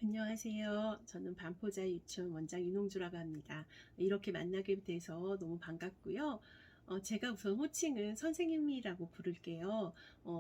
안녕하세요. 저는 반포자 유치원 원장 윤홍주라고 합니다. 이렇게 만나게 돼서 너무 반갑고요. 제가 우선 호칭은 선생님이라고 부를게요.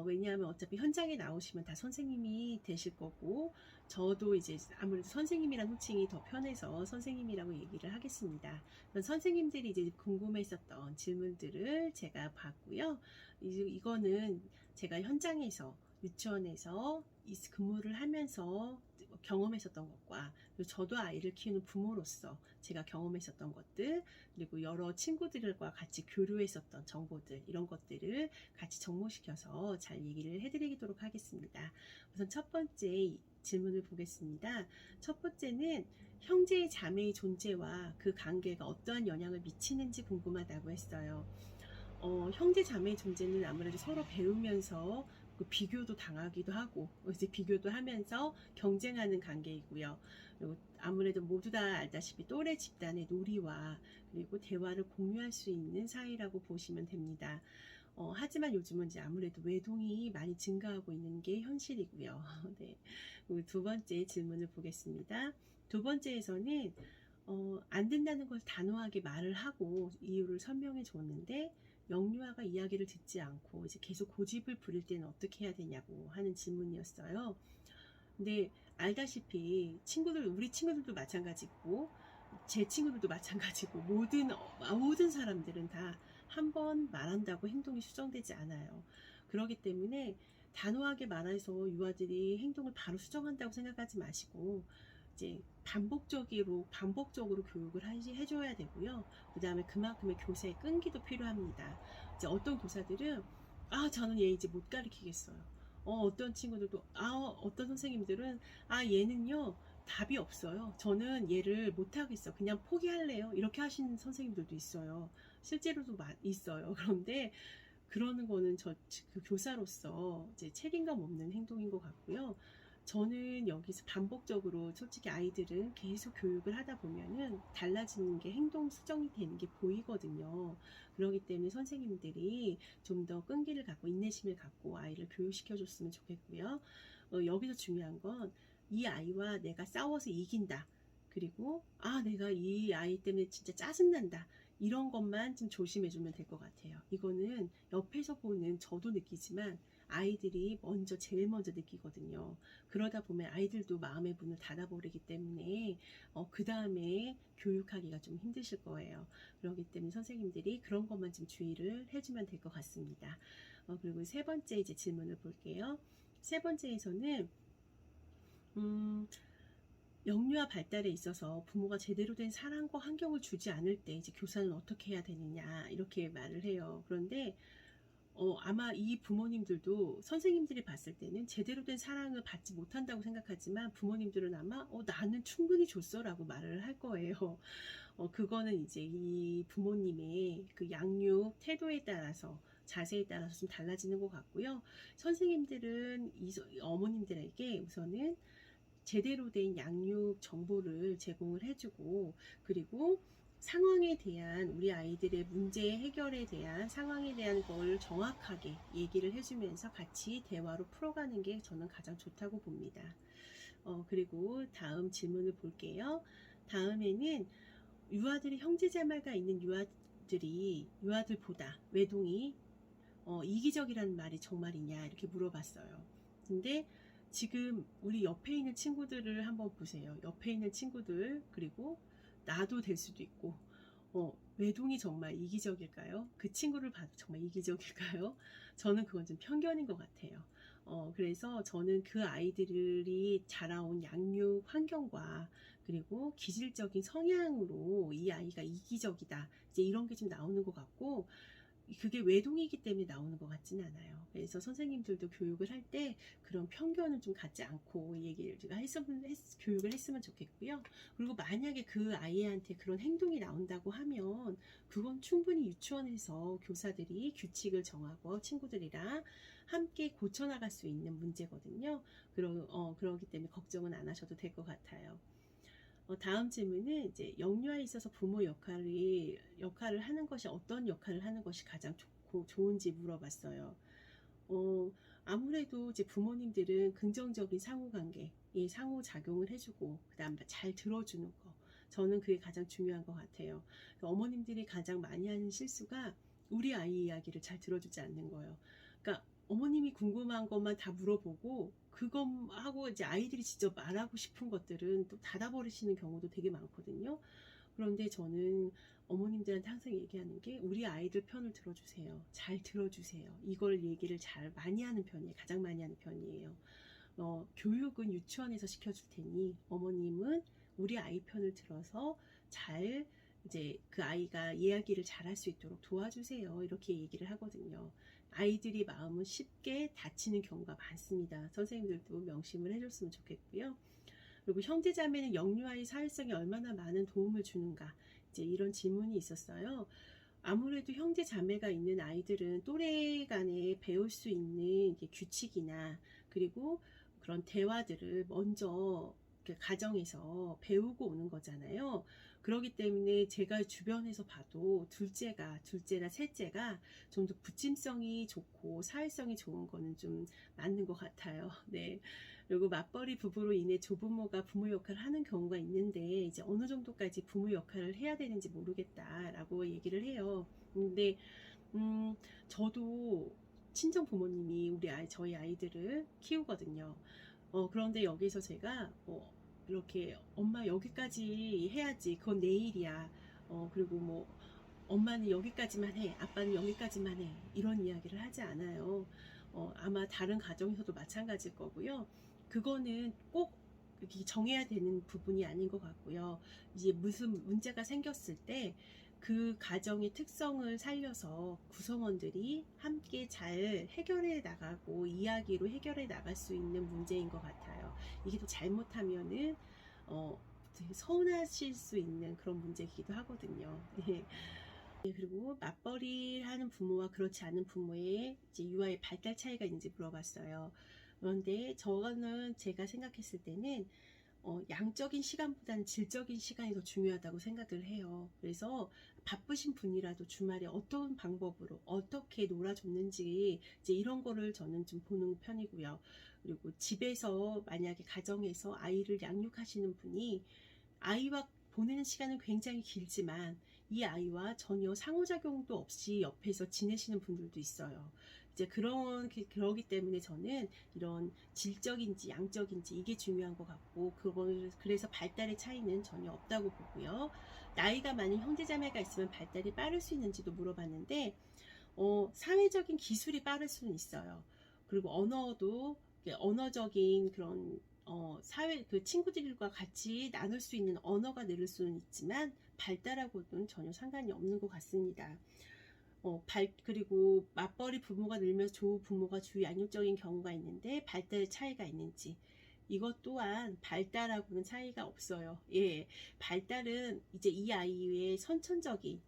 왜냐하면 어차피 현장에 나오시면 다 선생님이 되실 거고, 저도 이제 아무래도 선생님이란 호칭이 더 편해서 선생님이라고 얘기를 하겠습니다. 그런 선생님들이 이제 궁금했었던 질문들을 제가 봤고요. 이거는 제가 현장에서 유치원에서 근무를 하면서 경험했었던 것과, 그리고 저도 아이를 키우는 부모로서 제가 경험했었던 것들, 그리고 여러 친구들과 같이 교류했었던 정보들, 이런 것들을 같이 접목시켜서 잘 얘기를 해드리도록 하겠습니다. 우선 첫 번째 질문을 보겠습니다. 첫 번째는 형제 자매의 존재와 그 관계가 어떠한 영향을 미치는지 궁금하다고 했어요. 형제 자매의 존재는 아무래도 서로 배우면서 비교도 당하기도 하고, 이제 비교도 하면서 경쟁하는 관계이고요. 그리고 아무래도 모두 다 알다시피 또래 집단의 놀이와 그리고 대화를 공유할 수 있는 사이라고 보시면 됩니다. 하지만 요즘은 이제 아무래도 외동이 많이 증가하고 있는 게 현실이고요. 네. 그리고 두 번째 질문을 보겠습니다. 두 번째에서는 안 된다는 걸 단호하게 말을 하고 이유를 설명해 줬는데, 영유아가 이야기를 듣지 않고 이제 계속 고집을 부릴 때는 어떻게 해야 되냐고 하는 질문이었어요. 근데 알다시피 우리 친구들도 마찬가지고, 제 친구들도 마찬가지고, 모든 사람들은 다 한 번 말한다고 행동이 수정되지 않아요. 그렇기 때문에 단호하게 말해서 유아들이 행동을 바로 수정한다고 생각하지 마시고, 이제 반복적으로 교육을 해줘야 되고요. 그 다음에 그만큼의 교사의 끈기도 필요합니다. 이제 어떤 교사들은, 저는 얘 이제 못 가르치겠어요. 어떤 친구들도, 어떤 선생님들은, 얘는요, 답이 없어요. 저는 얘를 못하겠어. 그냥 포기할래요. 이렇게 하시는 선생님들도 있어요. 실제로도 있어요. 그런데, 그러는 거는 그 교사로서 이제 책임감 없는 행동인 것 같고요. 저는 여기서 반복적으로 솔직히 아이들은 계속 교육을 하다 보면은 달라지는 게 행동 수정이 되는 게 보이거든요. 그렇기 때문에 선생님들이 좀 더 끈기를 갖고 인내심을 갖고 아이를 교육시켜 줬으면 좋겠고요. 여기서 중요한 건 이 아이와 내가 싸워서 이긴다. 그리고 내가 이 아이 때문에 진짜 짜증난다. 이런 것만 좀 조심해주면 될 것 같아요. 이거는 옆에서 보는 저도 느끼지만 아이들이 제일 먼저 느끼거든요. 그러다 보면 아이들도 마음의 문을 닫아버리기 때문에 그 다음에 교육하기가 좀 힘드실 거예요. 그렇기 때문에 선생님들이 그런 것만 좀 주의를 해주면 될 것 같습니다. 그리고 세 번째 이제 질문을 볼게요. 세 번째에서는 영유아 발달에 있어서 부모가 제대로 된 사랑과 환경을 주지 않을 때 이제 교사는 어떻게 해야 되느냐 이렇게 말을 해요. 그런데 아마 이 부모님들도 선생님들이 봤을 때는 제대로 된 사랑을 받지 못한다고 생각하지만, 부모님들은 아마 나는 충분히 줬어 라고 말을 할 거예요. 그거는 이제 이 부모님의 그 양육 태도에 따라서, 자세에 따라서 좀 달라지는 것 같고요. 선생님들은 이 어머님들에게 우선은 제대로 된 양육 정보를 제공을 해주고, 그리고 상황에 대한, 우리 아이들의 문제 해결에 대한 상황에 대한 걸 정확하게 얘기를 해주면서 같이 대화로 풀어가는 게 저는 가장 좋다고 봅니다. 그리고 다음 질문을 볼게요. 다음에는 유아들이 형제자매가 있는 유아들보다 외동이 이기적이라는 말이 정말이냐 이렇게 물어봤어요. 근데 지금 우리 옆에 있는 친구들을 한번 보세요. 옆에 있는 친구들, 그리고 나도 될 수도 있고, 외동이 정말 이기적일까요? 그 친구를 봐도 정말 이기적일까요? 저는 그건 좀 편견인 것 같아요. 그래서 저는 그 아이들이 자라온 양육 환경과 그리고 기질적인 성향으로 이 아이가 이기적이다, 이제 이런 게 좀 나오는 것 같고, 그게 외동이기 때문에 나오는 것 같지는 않아요. 그래서 선생님들도 교육을 할 때 그런 편견을 좀 갖지 않고 교육을 했으면 좋겠고요. 그리고 만약에 그 아이한테 그런 행동이 나온다고 하면 그건 충분히 유치원에서 교사들이 규칙을 정하고 친구들이랑 함께 고쳐나갈 수 있는 문제거든요. 그러기 때문에 걱정은 안 하셔도 될 것 같아요. 다음 질문은 이제 영유아에 있어서 부모 역할을 하는 것이, 어떤 역할을 하는 것이 가장 좋은지 물어봤어요. 아무래도 이제 부모님들은 긍정적인 상호관계, 이 상호작용을 해주고, 그 다음 잘 들어주는 거. 저는 그게 가장 중요한 것 같아요. 어머님들이 가장 많이 하는 실수가 우리 아이 이야기를 잘 들어주지 않는 거예요. 그러니까 어머님이 궁금한 것만 다 물어보고, 그것하고 이제 아이들이 직접 말하고 싶은 것들은 또 닫아버리시는 경우도 되게 많거든요. 그런데 저는 어머님들한테 항상 얘기하는 게 우리 아이들 편을 들어주세요. 잘 들어주세요. 이걸 얘기를 잘 많이 하는 편이에요. 가장 많이 하는 편이에요. 교육은 유치원에서 시켜줄 테니 어머님은 우리 아이 편을 들어서 잘 이제 그 아이가 이야기를 잘할 수 있도록 도와주세요. 이렇게 얘기를 하거든요. 아이들이 마음은 쉽게 다치는 경우가 많습니다. 선생님들도 명심을 해줬으면 좋겠고요. 그리고 형제자매는 영유아의 사회성에 얼마나 많은 도움을 주는가, 이제 이런 질문이 있었어요. 아무래도 형제자매가 있는 아이들은 또래 간에 배울 수 있는 규칙이나 그리고 그런 대화들을 먼저 가정에서 배우고 오는 거잖아요. 그렇기 때문에 제가 주변에서 봐도 둘째나 셋째가 좀 더 부침성이 좋고 사회성이 좋은 거는 좀 맞는 것 같아요. 네. 그리고 맞벌이 부부로 인해 조부모가 부모 역할을 하는 경우가 있는데 이제 어느 정도까지 부모 역할을 해야 되는지 모르겠다라고 얘기를 해요. 근데 저도 친정 부모님이 저희 아이들을 키우거든요. 그런데 여기서 제가 이렇게 엄마 여기까지 해야지, 그건 내 일이야. 그리고 뭐 엄마는 여기까지만 해, 아빠는 여기까지만 해, 이런 이야기를 하지 않아요. 아마 다른 가정에서도 마찬가지일 거고요. 그거는 꼭 이렇게 정해야 되는 부분이 아닌 것 같고요. 이제 무슨 문제가 생겼을 때 그 가정의 특성을 살려서 구성원들이 함께 잘 해결해 나가고 이야기로 해결해 나갈 수 있는 문제인 것 같아요. 이게 또 잘못하면은 되게 서운하실 수 있는 그런 문제이기도 하거든요. 네. 그리고 맞벌이를 하는 부모와 그렇지 않은 부모의 이제 유아의 발달 차이가 있는지 물어봤어요. 그런데 저는 제가 생각했을 때는 양적인 시간보다는 질적인 시간이 더 중요하다고 생각을 해요. 그래서 바쁘신 분이라도 주말에 어떤 방법으로 어떻게 놀아줬는지 이제 이런 거를 저는 좀 보는 편이고요. 그리고 집에서 만약에 가정에서 아이를 양육하시는 분이 아이와 보내는 시간은 굉장히 길지만 이 아이와 전혀 상호작용도 없이 옆에서 지내시는 분들도 있어요. 이제 그러기 때문에 저는 이런 질적인지 양적인지 이게 중요한 것 같고, 그래서 발달의 차이는 전혀 없다고 보고요. 나이가 많은 형제자매가 있으면 발달이 빠를 수 있는지도 물어봤는데, 사회적인 기술이 빠를 수는 있어요. 그리고 언어적인 그런 그 친구들과 같이 나눌 수 있는 언어가 늘을 수는 있지만 발달하고는 전혀 상관이 없는 것 같습니다. 그리고 맞벌이 부모가 늘면서 조부모가 주 양육적인 경우가 있는데 발달 차이가 있는지, 이것 또한 발달하고는 차이가 없어요. 예, 발달은 이제 이 아이의 선천적인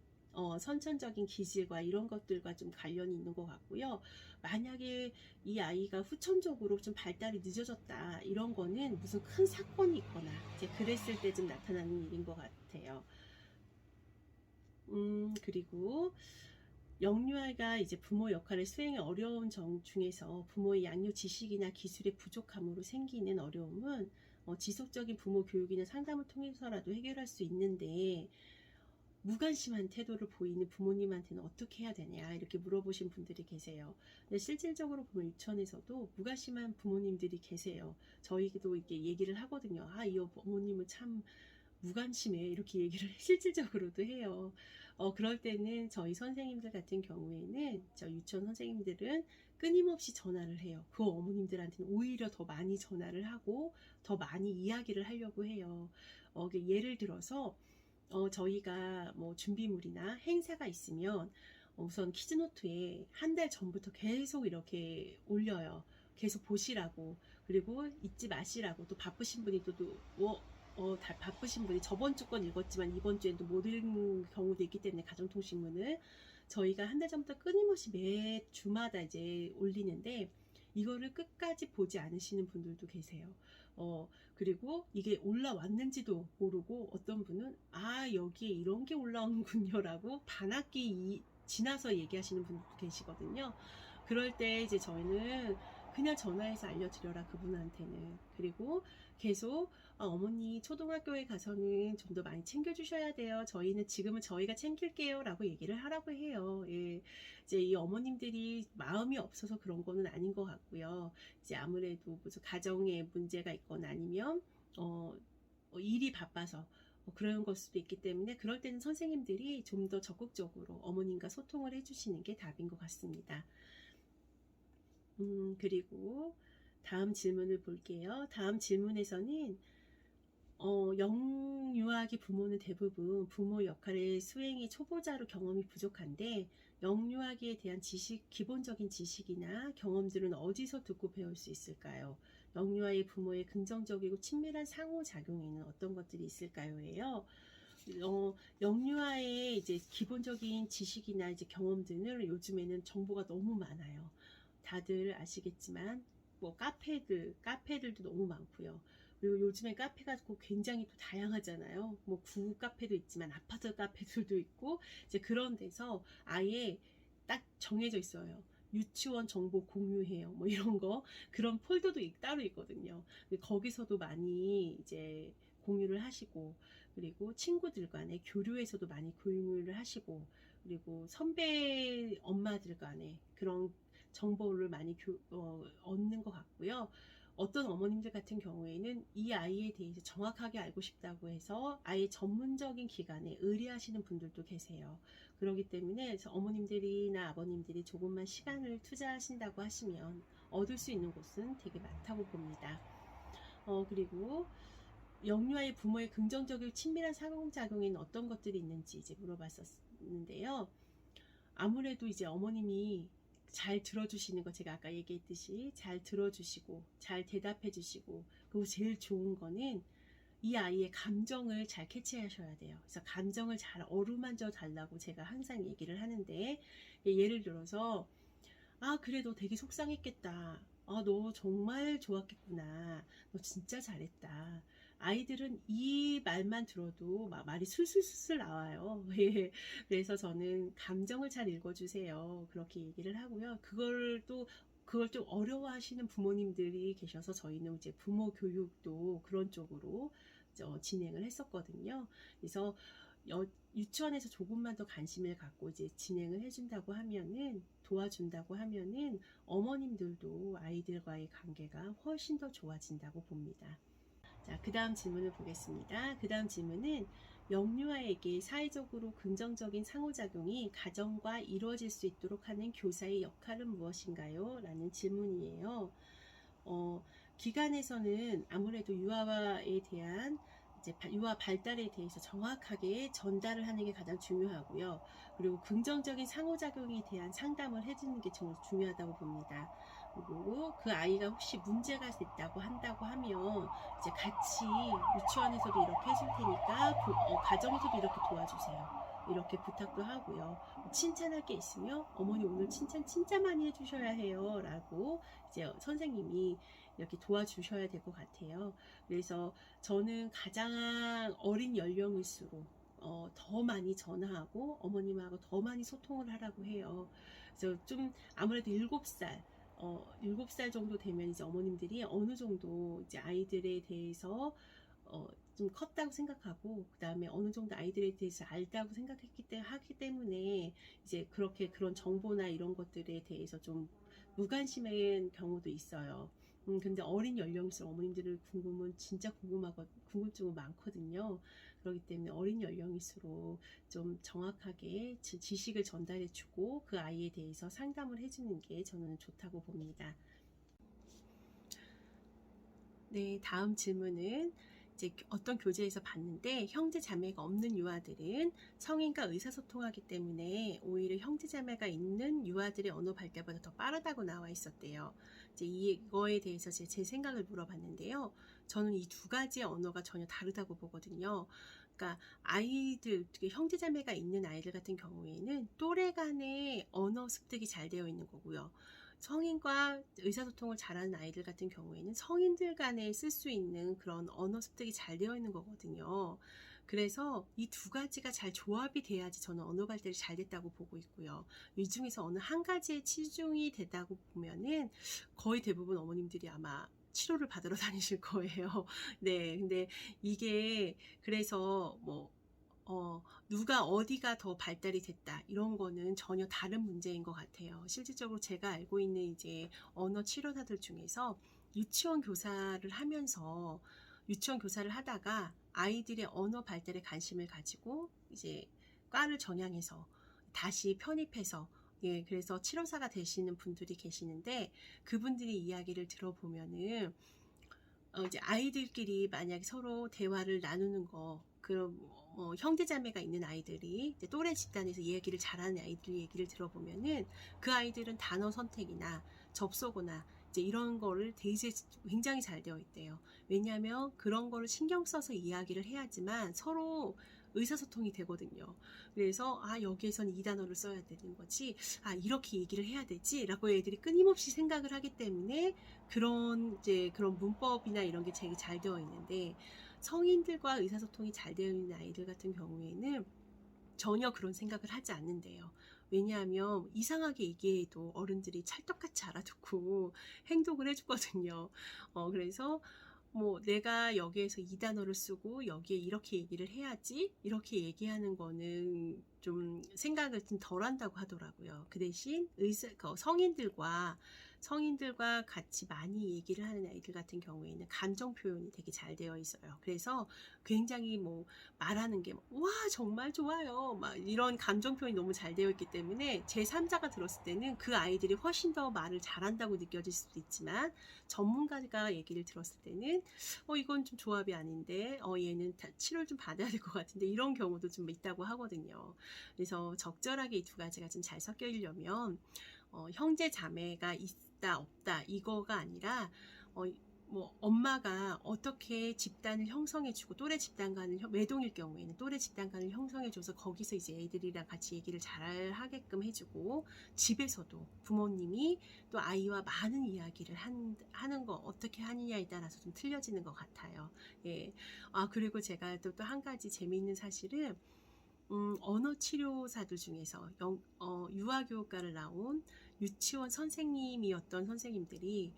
기질과 이런 것들과 좀 관련이 있는 것 같고요. 만약에 이 아이가 후천적으로 좀 발달이 늦어졌다, 이런 거는 무슨 큰 사건이 있거나 이제 그랬을 때 좀 나타나는 일인 것 같아요. 그리고 영유아가 이제 부모 역할을 수행에 어려운 중에서 부모의 양육 지식이나 기술의 부족함으로 생기는 어려움은 지속적인 부모 교육이나 상담을 통해서라도 해결할 수 있는데, 무관심한 태도를 보이는 부모님한테는 어떻게 해야 되냐, 이렇게 물어보신 분들이 계세요. 근데 실질적으로 보면 유치원에서도 무관심한 부모님들이 계세요. 저희도 이렇게 얘기를 하거든요. 이 어머님은 참 무관심해, 이렇게 얘기를 실질적으로도 해요. 그럴 때는 저희 선생님들 같은 경우에는, 저 유치원 선생님들은 끊임없이 전화를 해요. 그 어머님들한테는 오히려 더 많이 전화를 하고 더 많이 이야기를 하려고 해요. 예를 들어서 저희가 뭐 준비물이나 행사가 있으면 우선 키즈노트에 한 달 전부터 계속 이렇게 올려요. 계속 보시라고. 그리고 잊지 마시라고. 또 바쁘신 분이 다 바쁘신 분이 저번 주 건 읽었지만 이번 주엔 또 못 읽는 경우도 있기 때문에 가정통신문을 저희가 한 달 전부터 끊임없이 매 주마다 이제 올리는데, 이거를 끝까지 보지 않으시는 분들도 계세요. 그리고 이게 올라왔는지도 모르고 어떤 분은 여기에 이런 게 올라오는군요 라고 반학기 지나서 얘기하시는 분들도 계시거든요. 그럴 때 이제 저희는 그냥 전화해서 알려드려라, 그분한테는. 그리고 계속 어머니 초등학교에 가서는 좀 더 많이 챙겨주셔야 돼요. 저희는 지금은 저희가 챙길게요 라고 얘기를 하라고 해요. 예. 이제 이 어머님들이 마음이 없어서 그런 거는 아닌 것 같고요. 이제 아무래도 무슨 가정에 문제가 있거나 아니면 일이 바빠서 그런 걸 수도 있기 때문에, 그럴 때는 선생님들이 좀 더 적극적으로 어머님과 소통을 해주시는 게 답인 것 같습니다. 그리고 다음 질문을 볼게요. 다음 질문에서는 영유아기 부모는 대부분 부모 역할의 수행이 초보자로 경험이 부족한데, 영유아기에 대한 기본적인 지식이나 경험들은 어디서 듣고 배울 수 있을까요? 영유아의 부모의 긍정적이고 친밀한 상호작용에는 어떤 것들이 있을까요?예요. 영유아의 이제 기본적인 지식이나 이제 경험들은 요즘에는 정보가 너무 많아요. 다들 아시겠지만 뭐 카페들도 너무 많고요. 그리고 요즘에 카페가 굉장히 또 다양하잖아요. 뭐 구글 카페도 있지만 아파트 카페들도 있고, 이제 그런 데서 아예 딱 정해져 있어요. 유치원 정보 공유해요. 뭐 이런 거, 그런 폴더도 따로 있거든요. 거기서도 많이 이제 공유를 하시고, 그리고 친구들 간의 교류에서도 많이 공유를 하시고, 그리고 선배 엄마들 간에 그런 정보를 많이 얻는 것 같고요. 어떤 어머님들 같은 경우에는 이 아이에 대해서 정확하게 알고 싶다고 해서 아예 전문적인 기관에 의뢰하시는 분들도 계세요. 그렇기 때문에 어머님들이나 아버님들이 조금만 시간을 투자하신다고 하시면 얻을 수 있는 곳은 되게 많다고 봅니다. 그리고 영유아의 부모의 긍정적이고 친밀한 상호작용에는 어떤 것들이 있는지 이제 물어봤었는데요. 아무래도 이제 어머님이 잘 들어주시는 거, 제가 아까 얘기했듯이 잘 들어주시고 잘 대답해 주시고, 그리고 제일 좋은 거는 이 아이의 감정을 잘 캐치하셔야 돼요. 그래서 감정을 잘 어루만져 달라고 제가 항상 얘기를 하는데, 예를 들어서 그래, 너 되게 속상했겠다. 너 정말 좋았겠구나. 너 진짜 잘했다. 아이들은 이 말만 들어도 말이 술술술 나와요. 그래서 저는 감정을 잘 읽어주세요, 그렇게 얘기를 하고요. 그걸 좀 어려워하시는 부모님들이 계셔서 저희는 이제 부모 교육도 그런 쪽으로 진행을 했었거든요. 그래서 유치원에서 조금만 더 관심을 갖고 이제 진행을 해준다고 하면은, 도와준다고 하면은 어머님들도 아이들과의 관계가 훨씬 더 좋아진다고 봅니다. 자, 그 다음 질문을 보겠습니다. 그 다음 질문은 영유아에게 사회적으로 긍정적인 상호작용이 가정과 이루어질 수 있도록 하는 교사의 역할은 무엇인가요? 라는 질문이에요. 기관에서는 아무래도 유아에 대한 유아 발달에 대해서 정확하게 전달을 하는 게 가장 중요하고요. 그리고 긍정적인 상호작용에 대한 상담을 해주는 게 정말 중요하다고 봅니다. 그리고 그 아이가 혹시 문제가 있다고 한다고 하면 이제 같이 유치원에서도 이렇게 해줄 테니까 가정에서도 이렇게 도와주세요, 이렇게 부탁도 하고요. 칭찬할 게 있으면 어머니 오늘 칭찬 진짜 많이 해주셔야 해요 라고 이제 선생님이 이렇게 도와주셔야 될 것 같아요. 그래서 저는 가장 어린 연령일수록 더 많이 전화하고 어머님하고 더 많이 소통을 하라고 해요. 그래서 좀 아무래도 7살 정도 되면 이제 어머님들이 어느 정도 이제 아이들에 대해서 좀 컸다고 생각하고, 그 다음에 어느 정도 아이들에 대해서 알다고 하기 때문에 이제 그런 정보나 이런 것들에 대해서 좀 무관심한 경우도 있어요. 근데 어린 연령일수록 어머님들의 진짜 궁금증은 많거든요. 그렇기 때문에 어린 연령일수록 좀 정확하게 지식을 전달해주고 그 아이에 대해서 상담을 해주는 게 저는 좋다고 봅니다. 네, 다음 질문은 이제 어떤 교재에서 봤는데, 형제 자매가 없는 유아들은 성인과 의사소통하기 때문에 오히려 형제 자매가 있는 유아들의 언어 발달보다 더 빠르다고 나와 있었대요. 이제 이거에 대해서 제 생각을 물어봤는데요. 저는 이 두 가지의 언어가 전혀 다르다고 보거든요. 그러니까 아이들, 특히 형제 자매가 있는 아이들 같은 경우에는 또래 간의 언어 습득이 잘 되어 있는 거고요. 성인과 의사소통을 잘하는 아이들 같은 경우에는 성인들 간에 쓸 수 있는 그런 언어 습득이 잘 되어 있는 거거든요. 그래서 이 두 가지가 잘 조합이 돼야지 저는 언어 발달이 잘 됐다고 보고 있고요. 이 중에서 어느 한 가지에 치중이 되다고 보면은 거의 대부분 어머님들이 아마 치료를 받으러 다니실 거예요. 네, 근데 이게 그래서 뭐 누가 어디가 더 발달이 됐다 이런 거는 전혀 다른 문제인 것 같아요. 실질적으로 제가 알고 있는 이제 언어 치료사들 중에서 유치원 교사를 하면서 유치원 교사를 하다가 아이들의 언어 발달에 관심을 가지고 이제 과를 전향해서 다시 편입해서 예, 그래서 치료사가 되시는 분들이 계시는데 그분들이 이야기를 들어보면은 이제 아이들끼리 만약에 서로 대화를 나누는 거, 그럼 형제자매가 있는 아이들이 이제 또래 집단에서 이야기를 잘하는 아이들 얘기를 들어보면은 그 아이들은 단어 선택이나 접속어나 이제 이런 거를 되게 굉장히 잘 되어 있대요. 왜냐하면 그런 거를 신경 써서 이야기를 해야지만 서로 의사소통이 되거든요. 그래서 여기에선 이 단어를 써야 되는 거지, 이렇게 얘기를 해야 되지 라고 애들이 끊임없이 생각을 하기 때문에 그런 문법이나 이런 게 되게 잘 되어 있는데, 성인들과 의사소통이 잘 되어 있는 아이들 같은 경우에는 전혀 그런 생각을 하지 않는데요. 왜냐하면 이상하게 얘기해도 어른들이 찰떡같이 알아듣고 행동을 해주거든요. 그래서 뭐 내가 여기에서 이 단어를 쓰고 여기에 이렇게 얘기를 해야지 이렇게 얘기하는 거는 좀 생각을 좀 덜 한다고 하더라고요. 그 대신 성인들과 같이 많이 얘기를 하는 아이들 같은 경우에는 감정 표현이 되게 잘 되어 있어요. 그래서 굉장히 뭐 말하는 게 와 정말 좋아요 막 이런 감정 표현이 너무 잘 되어 있기 때문에 제3자가 들었을 때는 그 아이들이 훨씬 더 말을 잘한다고 느껴질 수도 있지만, 전문가가 얘기를 들었을 때는 이건 좀 조합이 아닌데 얘는 치료를 좀 받아야 될 것 같은데 이런 경우도 좀 있다고 하거든요. 그래서 적절하게 이 두 가지가 좀 잘 섞여지려면 형제 자매가 있다 없다 이거가 아니라 뭐 엄마가 어떻게 집단을 형성해주고 또래 집단 간을 외동일 경우에는 또래 집단 간을 형성해줘서 거기서 이제 애들이랑 같이 얘기를 잘 하게끔 해주고, 집에서도 부모님이 또 아이와 많은 이야기를 하는 거 어떻게 하느냐에 따라서 좀 틀려지는 것 같아요. 예. 그리고 제가 또 한 가지 재미있는 사실은 언어 치료사들 중에서 유아교육과를 나온 유치원 선생님이었던 선생님들이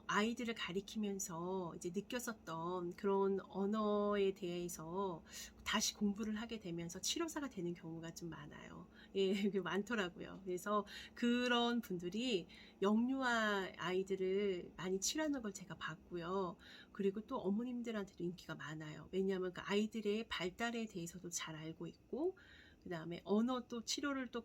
아이들을 가리키면서 이제 느꼈었던 그런 언어에 대해서 다시 공부를 하게 되면서 치료사가 되는 경우가 좀 많아요. 예, 많더라고요. 그래서 그런 분들이 영유아 아이들을 많이 치료하는 걸 제가 봤고요. 그리고 또 어머님들한테도 인기가 많아요. 왜냐하면 그 아이들의 발달에 대해서도 잘 알고 있고, 그 다음에 언어 또 치료를 또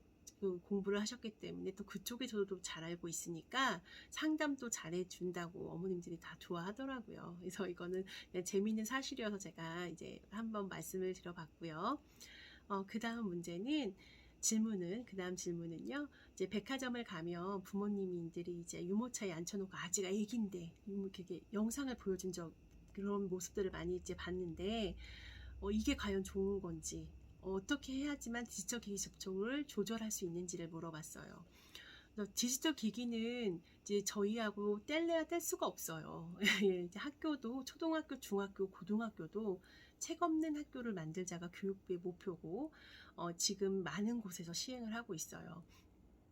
공부를 하셨기 때문에 또 그쪽에서도 잘 알고 있으니까 상담도 잘해준다고 어머님들이 다 좋아하더라고요. 그래서 이거는 그냥 재미있는 사실이어서 제가 이제 한번 말씀을 드려봤고요. 그 다음 질문은요. 이제 백화점을 가면 부모님들이 이제 유모차에 앉혀놓고 아직 애기인데 이렇게 영상을 보여준 그런 모습들을 많이 이제 봤는데, 이게 과연 좋은 건지, 어떻게 해야지만 디지털 기기 접촉을 조절할 수 있는지를 물어봤어요. 디지털 기기는 이제 저희하고 뗄래야 뗄 수가 없어요. 이제 학교도 초등학교, 중학교, 고등학교도 책 없는 학교를 만들자가 교육부의 목표고 지금 많은 곳에서 시행을 하고 있어요.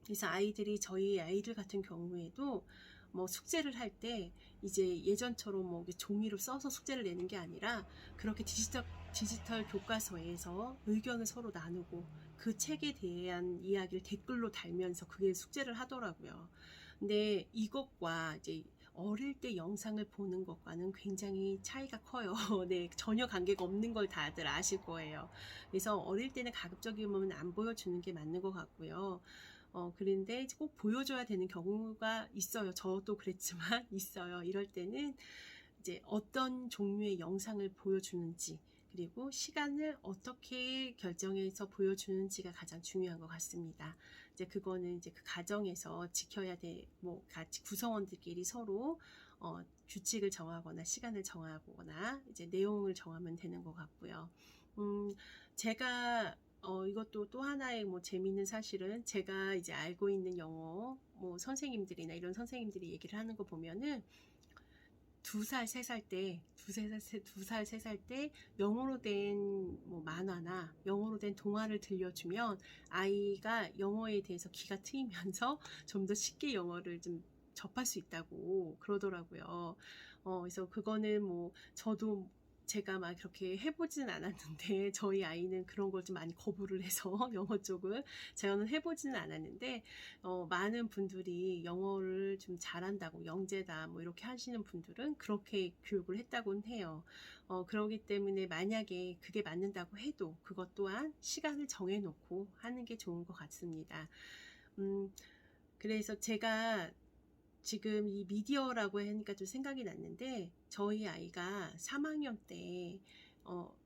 그래서 저희 아이들 같은 경우에도 뭐 숙제를 할 때 이제 예전처럼 뭐 종이로 써서 숙제를 내는 게 아니라 그렇게 디지털 교과서에서 의견을 서로 나누고 그 책에 대한 이야기를 댓글로 달면서 그게 숙제를 하더라고요. 근데 이것과 이제 어릴 때 영상을 보는 것과는 굉장히 차이가 커요. 네, 전혀 관계가 없는 걸 다들 아실 거예요. 그래서 어릴 때는 가급적이면 안 보여주는 게 맞는 것 같고요. 그런데 꼭 보여줘야 되는 경우가 있어요. 저도 그랬지만 있어요. 이럴 때는 이제 어떤 종류의 영상을 보여주는지, 그리고 시간을 어떻게 결정해서 보여주는지가 가장 중요한 것 같습니다. 이제 그거는 이제 그 가정에서 지켜야 같이 구성원들끼리 서로 규칙을 정하거나 시간을 정하거나 이제 내용을 정하면 되는 것 같고요. 제가 이것도 또 하나의 재미있는 사실은, 제가 이제 알고 있는 영어 선생님들이나 이런 선생님들이 얘기를 하는 거 보면은 2살, 3살 때, 2살, 3살 때 영어로 된 뭐 만화나 영어로 된 동화를 들려주면 아이가 영어에 대해서 귀가 트이면서 좀 더 쉽게 영어를 좀 접할 수 있다고 그러더라고요. 그래서 그거는 뭐 저도 제가 막 그렇게 해보지는 않았는데 저희 아이는 그런 걸 좀 많이 거부를 해서 영어 쪽을 저는 해보지는 않았는데 많은 분들이 영어를 좀 잘한다고 영재다 뭐 이렇게 하시는 분들은 그렇게 교육을 했다고는 해요. 그러기 때문에 만약에 그게 맞는다고 해도 그것 또한 시간을 정해놓고 하는 게 좋은 것 같습니다. 그래서 제가 지금 이 미디어라고 하니까 좀 생각이 났는데 저희 아이가 3학년 때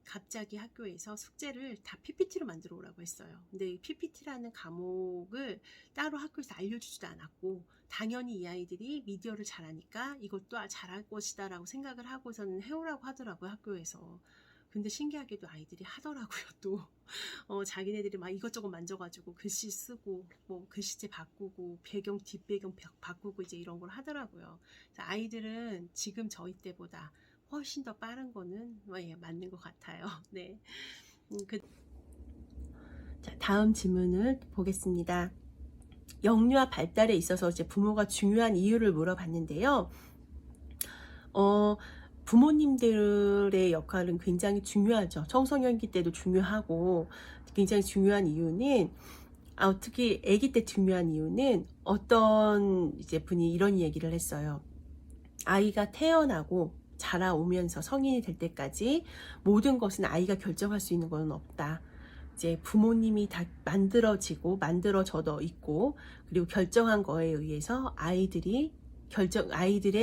갑자기 학교에서 숙제를 다 PPT로 만들어 오라고 했어요. 근데 이 PPT라는 과목을 따로 학교에서 알려주지도 않았고 당연히 이 아이들이 미디어를 잘하니까 이것도 잘할 것이다 라고 생각을 하고서는 해오라고 하더라고요, 학교에서. 근데 신기하게도 아이들이 하더라고요, 또. 자기네들이 막 이것저것 만져가지고 글씨 쓰고 뭐 글씨체 바꾸고 배경 뒷배경 바꾸고 이제 이런 걸 하더라고요. 아이들은 지금 저희 때보다 훨씬 더 빠른 거는 예, 맞는 것 같아요. 네. 자, 다음 질문을 보겠습니다. 영유아 발달에 있어서 이제 부모가 중요한 이유를 물어봤는데요. 부모님들의 역할은 굉장히 중요하죠. 청소년기 때도 중요하고 굉장히 중요한 이유는 특히 아기 때 중요한 이유는 어떤 이제 분이 이런 얘기를 했어요. 아이가 태어나고 자라오면서 성인이 될 때까지 모든 것은 아이가 결정할 수 있는 것은 없다. 이제 부모님이 다 만들어져도 있고 그리고 결정한 거에 의해서 아이들의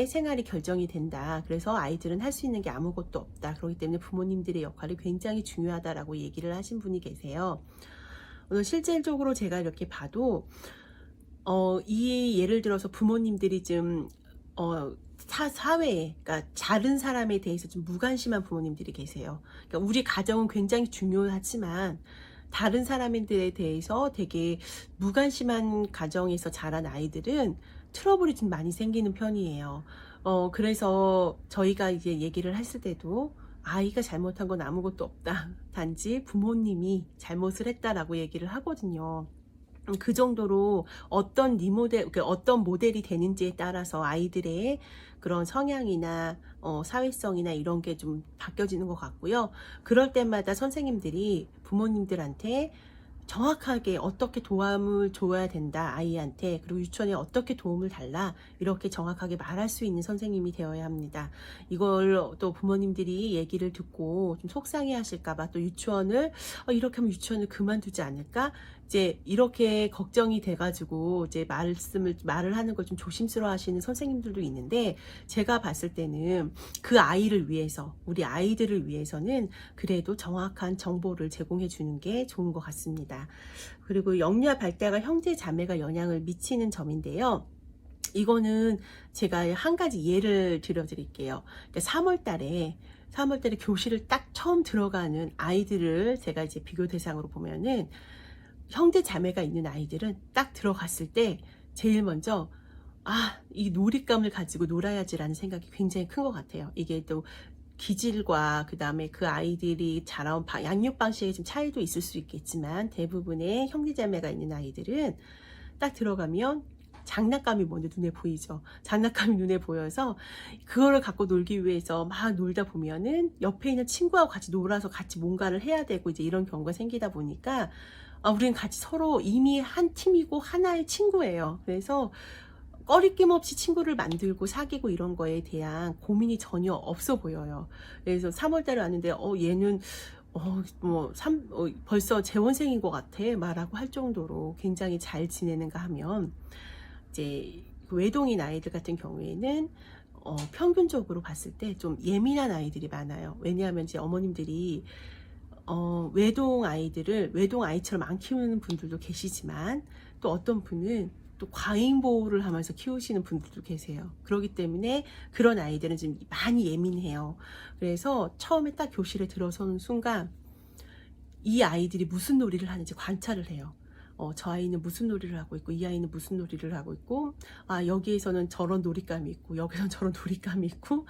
생활이 결정이 된다. 그래서 아이들은 할 수 있는 게 아무것도 없다. 그렇기 때문에 부모님들의 역할이 굉장히 중요하다라고 얘기를 하신 분이 계세요. 실질적으로 제가 이렇게 봐도 이 예를 들어서 부모님들이 좀 사회에, 그러니까 다른 사람에 대해서 좀 무관심한 부모님들이 계세요. 그러니까 우리 가정은 굉장히 중요하지만 다른 사람들에 대해서 되게 무관심한 가정에서 자란 아이들은 트러블이 좀 많이 생기는 편이에요. 그래서 저희가 이제 얘기를 했을 때도 아이가 잘못한 건 아무것도 없다. 단지 부모님이 잘못을 했다라고 얘기를 하거든요. 그 정도로 어떤 모델이 되는지에 따라서 아이들의 그런 성향이나 사회성이나 이런 게 좀 바뀌어지는 것 같고요. 그럴 때마다 선생님들이 부모님들한테 정확하게 어떻게 도움을 줘야 된다 아이한테, 그리고 유치원에 어떻게 도움을 달라 이렇게 정확하게 말할 수 있는 선생님이 되어야 합니다. 이걸 또 부모님들이 얘기를 듣고 좀 속상해 하실까봐 또 이렇게 하면 유치원을 그만두지 않을까, 이제 이렇게 걱정이 돼가지고 이제 말을 하는 걸 좀 조심스러워 하시는 선생님들도 있는데, 제가 봤을 때는 그 아이를 위해서, 우리 아이들을 위해서는 그래도 정확한 정보를 제공해 주는 게 좋은 것 같습니다. 그리고 영유아 발달과 형제 자매가 영향을 미치는 점인데요. 이거는 제가 한 가지 예를 들어드릴게요. 그러니까 3월 달에 교실을 딱 처음 들어가는 아이들을 제가 이제 비교 대상으로 보면은, 형제 자매가 있는 아이들은 딱 들어갔을 때 제일 먼저 이 놀잇감을 가지고 놀아야지라는 생각이 굉장히 큰 것 같아요. 이게 또 기질과 그 다음에 그 아이들이 자라온 양육 방식에 좀 차이도 있을 수 있겠지만, 대부분의 형제자매가 있는 아이들은 딱 들어가면 장난감이 먼저 눈에 보이죠. 장난감이 눈에 보여서 그거를 갖고 놀기 위해서 막 놀다 보면은 옆에 있는 친구하고 같이 놀아서 같이 뭔가를 해야 되고 이제 이런 경우가 생기다 보니까 우리는 같이 서로 이미 한 팀이고 하나의 친구예요. 그래서 꺼리낌 없이 친구를 만들고 사귀고 이런 거에 대한 고민이 전혀 없어 보여요. 그래서 3월달에 왔는데 얘는 벌써 재원생인 것 같아 말하고 할 정도로 굉장히 잘 지내는가 하면, 이제 외동인 아이들 같은 경우에는 평균적으로 봤을 때 좀 예민한 아이들이 많아요. 왜냐하면 이제 어머님들이 외동 아이처럼 안 키우는 분들도 계시지만, 또 어떤 분은 또 과잉 보호를 하면서 키우시는 분들도 계세요. 그렇기 때문에 그런 아이들은 좀 많이 예민해요. 그래서 처음에 딱 교실에 들어서는 순간 이 아이들이 무슨 놀이를 하는지 관찰을 해요. 저 아이는 무슨 놀이를 하고 있고 이 아이는 무슨 놀이를 하고 있고 아 여기에서는 저런 놀잇감이 있고 여기서는 저런 놀잇감이 있고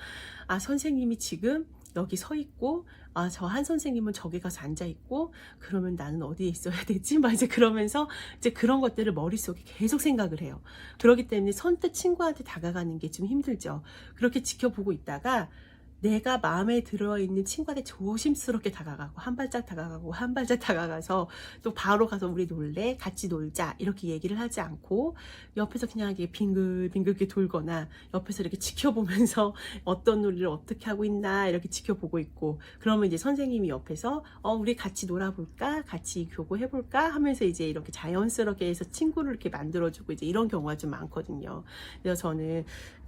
아 선생님이 지금 여기 서 있고 아 저 한 선생님은 저기 가서 앉아 있고 그러면 나는 어디에 있어야 되지? 막 이제 그러면서 이제 그런 것들을 머릿속에 계속 생각을 해요. 그렇기 때문에 선뜻 친구한테 다가가는 게 좀 힘들죠. 그렇게 지켜보고 있다가 내가 마음에 들어있는 친구한테 조심스럽게 다가가고 한 발짝 다가가고 한 발짝 다가가서 또 바로 가서 우리 놀래 같이 놀자 이렇게 얘기를 하지 않고 옆에서 그냥 이렇게 빙글빙글 이렇게 돌거나 옆에서 이렇게 지켜보면서 어떤 놀이를 어떻게 하고 있나 이렇게 지켜보고 있고 그러면 이제 선생님이 옆에서 우리 같이 놀아볼까 같이 교구해볼까 하면서 이제 이렇게 자연스럽게 해서 친구를 이렇게 만들어주고 이제 이런 경우가 좀 많거든요. 그래서 저는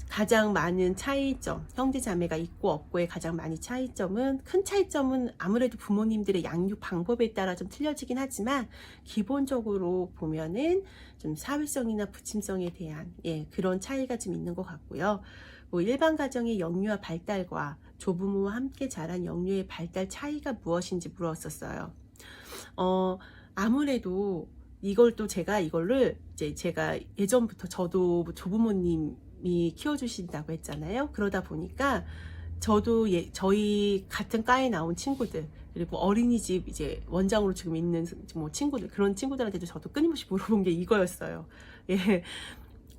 가장 많은 차이점, 형제 자매가 있고 없고의 가장 많은 차이점은 큰 차이점은 아무래도 부모님들의 양육 방법에 따라 좀 틀려지긴 하지만 기본적으로 보면은 좀 사회성이나 부침성에 대한 그런 차이가 좀 있는 것 같고요. 뭐 일반 가정의 영유아 발달과 조부모와 함께 자란 영유의 발달 차이가 무엇인지 물었었어요. 아무래도 이걸 또 이거를 이제 제가 예전부터 저도 조부모님이 키워주신다고 했잖아요. 그러다 보니까 저도 저희 같은 과에 나온 친구들 그리고 어린이집 이제 원장으로 지금 있는 뭐 친구들 그런 친구들한테도 저도 끊임없이 물어본 게 이거였어요. 예.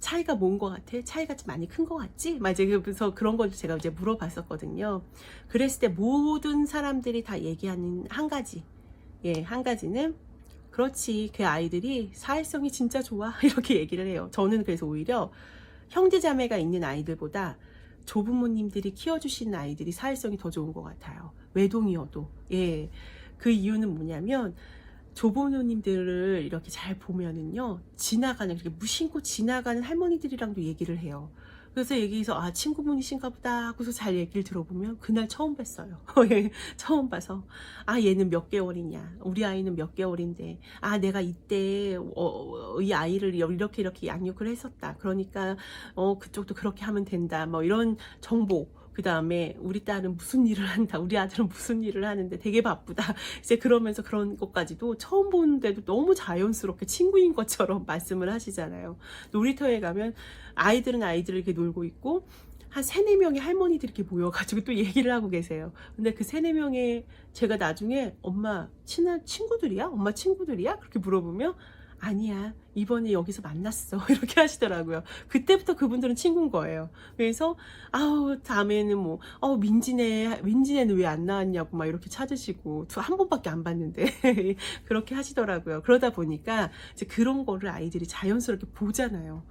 차이가 뭔 것 같아? 차이가 좀 많이 큰 것 같지? 막 이제 그래서 그런 걸 제가 이제 물어봤었거든요. 그랬을 때 모든 사람들이 다 얘기하는 한 가지, 한 가지는 그렇지, 그 아이들이 사회성이 진짜 좋아 이렇게 얘기를 해요. 저는 그래서 오히려 형제자매가 있는 아이들보다 조부모님들이 키워주시는 아이들이 사회성이 더 좋은 것 같아요. 외동이어도. 그 이유는 뭐냐면 조부모님들을 이렇게 잘 보면은요 지나가는 그렇게 무심코 지나가는 할머니들이랑도 얘기를 해요. 그래서 얘기해서 아 친구분이신가 보다 하고서 잘 얘기를 들어보면 그날 처음 뵀어요. 처음 봐서 아 얘는 몇 개월이냐 우리 아이는 몇 개월인데 아 내가 이때 이 아이를 이렇게 양육을 했었다 그러니까 그쪽도 그렇게 하면 된다 뭐 이런 정보 그 다음에 우리 딸은 무슨 일을 한다 우리 아들은 무슨 일을 하는데 되게 바쁘다 이제 그러면서 그런 것까지도 처음 보는데도 너무 자연스럽게 친구인 것처럼 말씀을 하시잖아요. 놀이터에 가면 아이들은 아이들을 이렇게 놀고 있고 한 3-4명의 할머니들이 이렇게 모여가지고 또 얘기를 하고 계세요. 근데 그 3-4명의 제가 나중에 엄마 친한 친구들이야? 엄마 친구들이야? 그렇게 물어보면 아니야 이번에 여기서 만났어 이렇게 하시더라고요. 그때부터 그분들은 친구인 거예요. 그래서 아우 다음에는 뭐 민지네는 왜 안 나왔냐고 막 이렇게 찾으시고 한 번밖에 안 봤는데 그렇게 하시더라고요. 그러다 보니까 이제 그런 거를 아이들이 자연스럽게 보잖아요.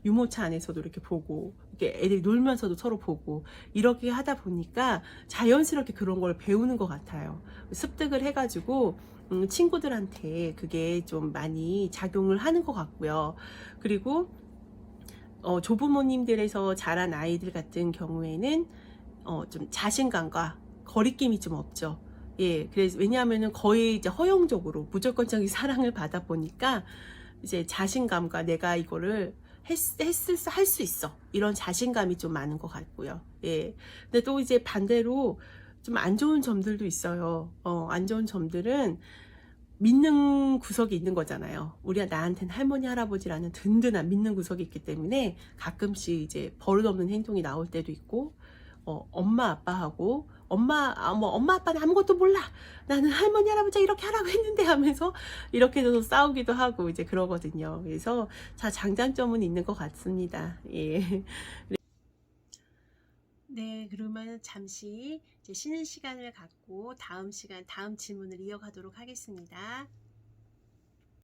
유모차 안에서도 이렇게 보고 이렇게 애들이 놀면서도 서로 보고 이렇게 하다 보니까 자연스럽게 그런 걸 배우는 것 같아요. 습득을 해가지고 친구들한테 그게 좀 많이 작용을 하는 것 같고요. 그리고 조부모님들에서 자란 아이들 같은 경우에는 좀 자신감과 거리낌이 좀 없죠. 그래서 왜냐하면은 거의 이제 허용적으로 무조건적인 사랑을 받아 보니까 이제 자신감과 내가 이거를 할 수 있어 이런 자신감이 좀 많은 것 같고요. 근데 또 이제 반대로 좀 안 좋은 점들도 있어요. 안 좋은 점들은 믿는 구석이 있는 거잖아요. 우리가 나한테는 할머니 할아버지라는 든든한 믿는 구석이 있기 때문에 가끔씩 이제 버릇없는 행동이 나올 때도 있고 엄마 아빠하고 엄마 아빠는 아무것도 몰라 나는 할머니 할아버지가 이렇게 하라고 했는데 하면서 이렇게 돼서 싸우기도 하고 이제 그러거든요. 그래서 자 장단점은 있는 것 같습니다. 네, 그러면 잠시 이제 쉬는 시간을 갖고 다음 질문을 이어가도록 하겠습니다.